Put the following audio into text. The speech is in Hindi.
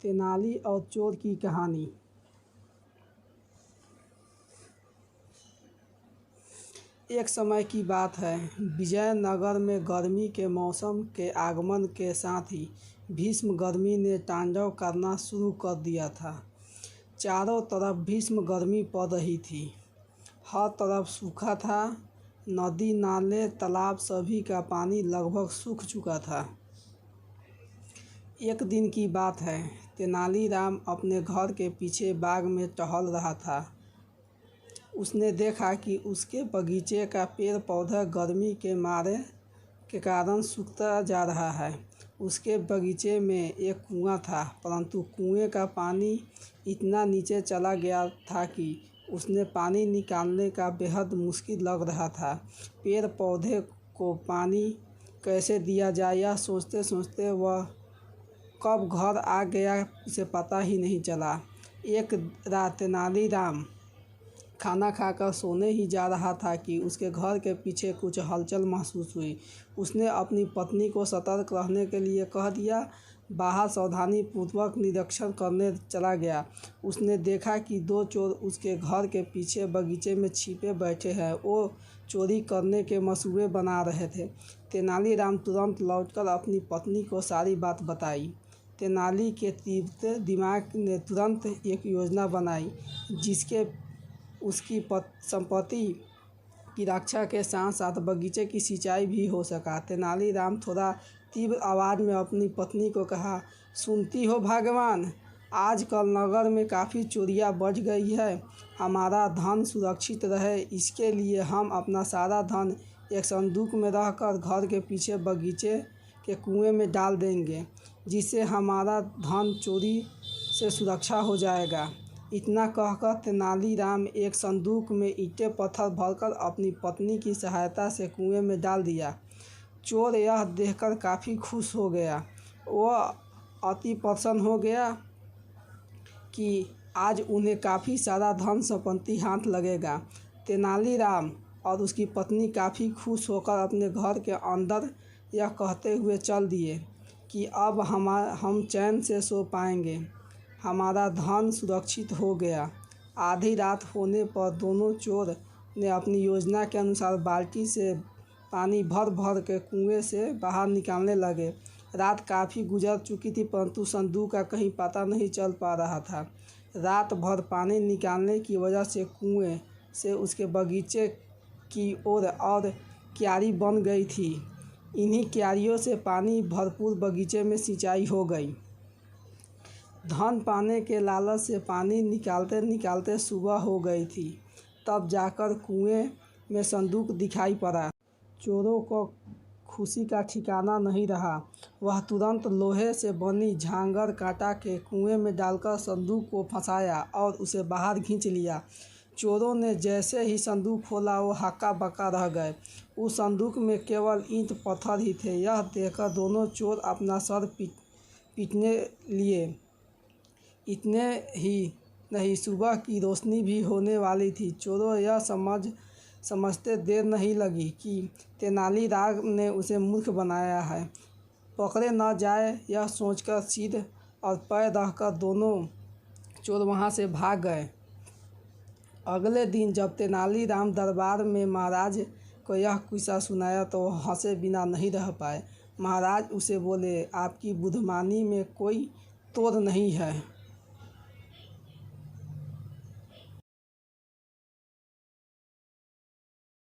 तेनाली और चोर की कहानी। एक समय की बात है, विजयनगर में गर्मी के मौसम के आगमन के साथ ही भीष्म गर्मी ने तांडव करना शुरू कर दिया था। चारों तरफ भीष्म गर्मी पड़ रही थी। हर तरफ सूखा था। नदी, नाले, तालाब सभी का पानी लगभग सूख चुका था। एक दिन की बात है, तेनालीराम अपने घर के पीछे बाग में टहल रहा था। उसने देखा कि उसके बगीचे का पेड़ पौधा गर्मी के कारण सूखता जा रहा है। उसके बगीचे में एक कुआं था, परंतु कुएं का पानी इतना नीचे चला गया था कि उसने पानी निकालने का बेहद मुश्किल लग रहा था। पेड़ पौधे को पानी कैसे दिया जाए, यह सोचते सोचते वह कब घर आ गया उसे पता ही नहीं चला। एक रात तेनालीराम खाना खाकर सोने ही जा रहा था कि उसके घर के पीछे कुछ हलचल महसूस हुई। उसने अपनी पत्नी को सतर्क रहने के लिए कह दिया। बाहर सावधानीपूर्वक निरीक्षण करने चला गया। उसने देखा कि दो चोर उसके घर के पीछे बगीचे में छिपे बैठे हैं। वो चोरी करने के मंसूबे बना रहे थे। तेनालीराम तुरंत लौटकर अपनी पत्नी को सारी बात बताई। तेनाली के तीव्र दिमाग ने तुरंत एक योजना बनाई, जिसके उसकी संपत्ति की रक्षा के साथ साथ बगीचे की सिंचाई भी हो सका। तेनालीराम थोड़ा तीव्र आवाज़ में अपनी पत्नी को कहा, सुनती हो भगवान, आजकल नगर में काफ़ी चोरियां बढ़ गई है। हमारा धन सुरक्षित रहे, इसके लिए हम अपना सारा धन एक संदूक में रखकर घर के पीछे बगीचे के कुएं में डाल देंगे, जिससे हमारा धन चोरी से सुरक्षा हो जाएगा। इतना कहकर तेनालीराम एक संदूक में ईंटें पत्थर भरकर अपनी पत्नी की सहायता से कुएं में डाल दिया। चोर यह देखकर काफ़ी खुश हो गया। वह अति प्रसन्न हो गया कि आज उन्हें काफ़ी सारा धन संपत्ति हाथ लगेगा। तेनालीराम और उसकी पत्नी काफ़ी खुश होकर अपने घर के अंदर यह कहते हुए चल दिए कि अब हम चैन से सो पाएंगे, हमारा धन सुरक्षित हो गया। आधी रात होने पर दोनों चोर ने अपनी योजना के अनुसार बाल्टी से पानी भर भर के कुएं से बाहर निकालने लगे। रात काफ़ी गुजर चुकी थी, परंतु संदूक का कहीं पता नहीं चल पा रहा था। रात भर पानी निकालने की वजह से कुएं से उसके बगीचे की ओर और क्यारी बन गई थी। इन्हीं क्यारियों से पानी भरपूर बगीचे में सिंचाई हो गई। धन पाने के लालच से पानी निकालते निकालते सुबह हो गई थी। तब जाकर कुएं में संदूक दिखाई पड़ा। चोरों को खुशी का ठिकाना नहीं रहा। वह तुरंत लोहे से बनी झांगर काटा के कुएं में डालकर संदूक को फंसाया और उसे बाहर खींच लिया। चोरों ने जैसे ही संदूक खोला, वो हक्का बक्का रह गए। उस संदूक में केवल ईंट पत्थर ही थे। यह देखकर दोनों चोर अपना सर पीटने लिए। इतने ही नहीं, सुबह की रोशनी भी होने वाली थी। चोरों यह समझते देर नहीं लगी कि तेनालीराम ने उसे मूर्ख बनाया है। पकड़े न जाए यह सोचकर सिर और पैर रखकर दोनों चोर वहां से भाग गए। अगले दिन जब तेनालीराम दरबार में महाराज को यह किस्सा सुनाया तो वह हंसे बिना नहीं रह पाए। महाराज उसे बोले, आपकी बुद्धिमानी में कोई तोड़ नहीं है।